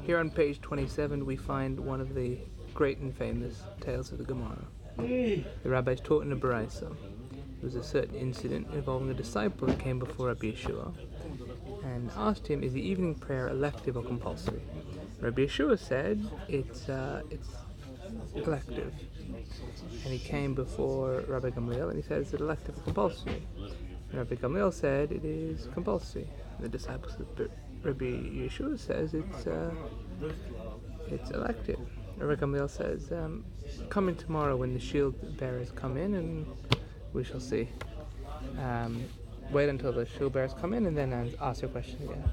Here on page 27 we find one of the great and famous tales of the Gemara. The rabbis taught in a Berachos. There was a certain incident involving a disciple who came before Rabbi Yehoshua and asked him, is the evening prayer elective or compulsory? Rabbi Yehoshua said it's elective. And he came before Rabbi Gamliel and he said, is it elective or compulsory? And Rabbi Gamliel said it is compulsory. The disciple said, but Rabbi Yehoshua says it's elective. Rabbi Gamliel says, come in tomorrow when the shield bearers come in and we shall see. Wait until the shield bearers come in and then ask your question again.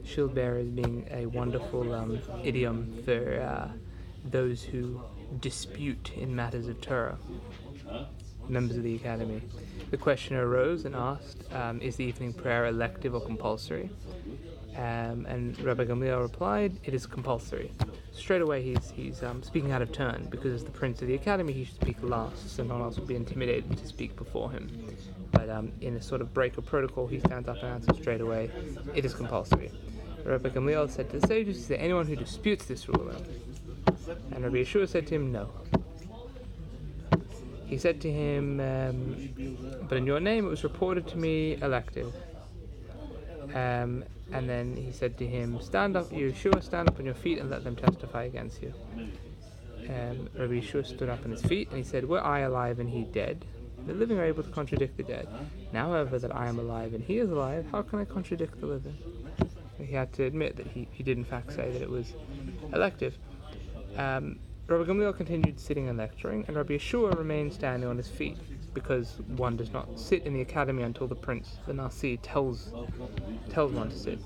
Shield bearers being a wonderful idiom for those who dispute in matters of Torah, members of the academy. The questioner arose and asked, is the evening prayer elective or compulsory? And Rabbi Gamliel replied, it is compulsory. Straight away he's speaking out of turn, because as the prince of the academy he should speak last, so no one else would be intimidated to speak before him. But in a sort of break of protocol, he stands up and answers straight away, it is compulsory. Rabbi Gamliel said to the sages, is there anyone who disputes this ruling? And Rabbi Yehoshua said to him, no. He said to him, but in your name it was reported to me elective. And then he said to him, stand up, Yehoshua, stand up on your feet and let them testify against you. Rabbi Yehoshua stood up on his feet and he said, were I alive and he dead? The living are able to contradict the dead. Now, however, that I am alive and he is alive, how can I contradict the living? He had to admit that he did in fact say that it was elective. Rabbi Gamliel continued sitting and lecturing, and Rabbi Yehoshua remained standing on his feet, because one does not sit in the academy until the prince, the Nasi, tells one to sit.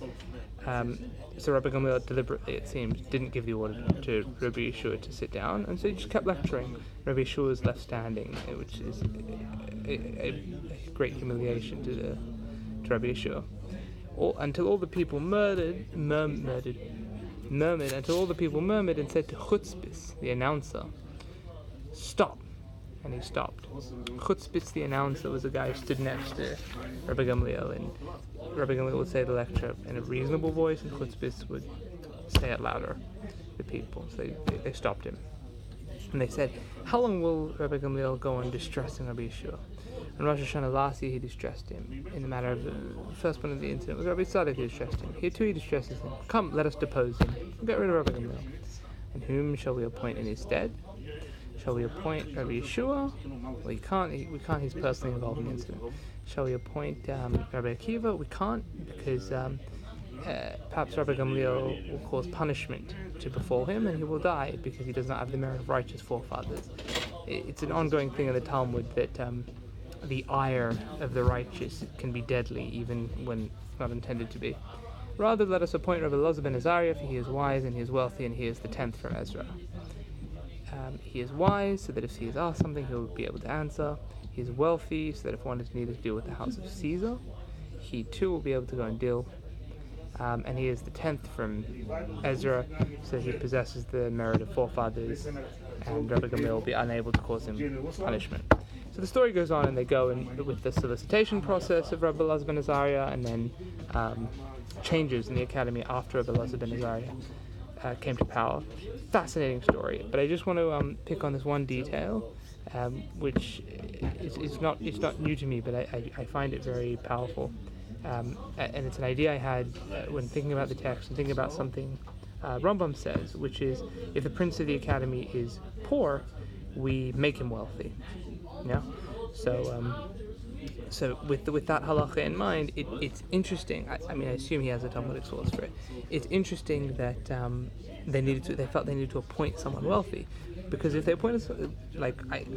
So Rabbi Gamliel deliberately, it seems, didn't give the order to Rabbi Yehoshua to sit down, and so he just kept lecturing. Rabbi Yehoshua was left standing, which is a great humiliation to Rabbi Yehoshua. Until all the people murmured, until all the people murmured and said to Chutzpis, the announcer, stop. And he stopped. Chutzpis, the announcer, was a guy who stood next to Rabbi Gamliel, and Rabbi Gamliel would say the lecture in a reasonable voice, and Chutzpis would say it louder to people. So they stopped him. And they said, how long will Rabbi Gamliel go on distressing Rabbi Yehoshua? On Rosh Hashanah last year he distressed him. In the matter of the first one of the incident was Rabbi Tzadok who distressed him. Here too he distresses him. Come, let us depose him. Get rid of Rabbi Gamliel. And whom shall we appoint in his stead? Shall we appoint Rabbi Yehoshua? Well, we can't, he's personally involved in the incident. Shall we appoint Rabbi Akiva? We can't, because perhaps Rabbi Gamliel will cause punishment to befall him and he will die because he does not have the merit of righteous forefathers. It's an ongoing thing in the Talmud that the ire of the righteous can be deadly even when it's not intended to be. Rather, let us appoint Rabbi Elazar ben Azariah, for he is wise and he is wealthy and he is the 10th from Ezra. He is wise, so that if he is asked something, he will be able to answer. He is wealthy, so that if one is needed to deal with the house of Caesar, he too will be able to go and deal. And he is the 10th from Ezra, so he possesses the merit of forefathers, and Rabbi Gamliel will be unable to cause him punishment. So the story goes on, and they go with the solicitation process of Rabbi Elazar ben Azariah, and then changes in the academy after Rabbi Elazar ben Azariah came to power. Fascinating story, but I just want to pick on this one detail, which is not new to me, but I find it very powerful, and it's an idea I had when thinking about the text and thinking about something Rabban says, which is if the prince of the academy is poor, we make him wealthy. Yeah. So with that halacha in mind, it's interesting. I mean, I assume he has a Talmudic source for it. It's interesting that they felt they needed to appoint someone wealthy, because if they appointed, I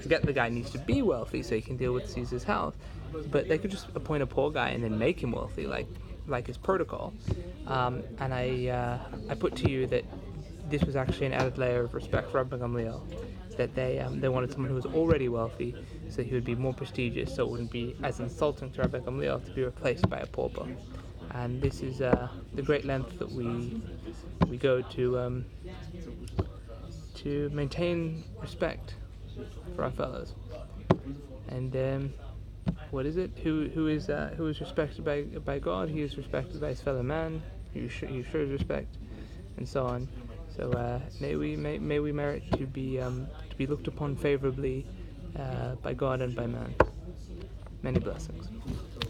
get the guy needs to be wealthy so he can deal with Caesar's house, but they could just appoint a poor guy and then make him wealthy, like his protocol. And I put to you that this was actually an added layer of respect for Rabban Gamliel, that they wanted someone who was already wealthy, so he would be more prestigious, so it wouldn't be as insulting to Rabban Gamliel to be replaced by a pauper. And this is the great length that we go to maintain respect for our fellows. And what is it? Who is respected by God? He is respected by his fellow man. He shows respect, and so on. So may we merit to be looked upon favorably by God and by man. Many blessings.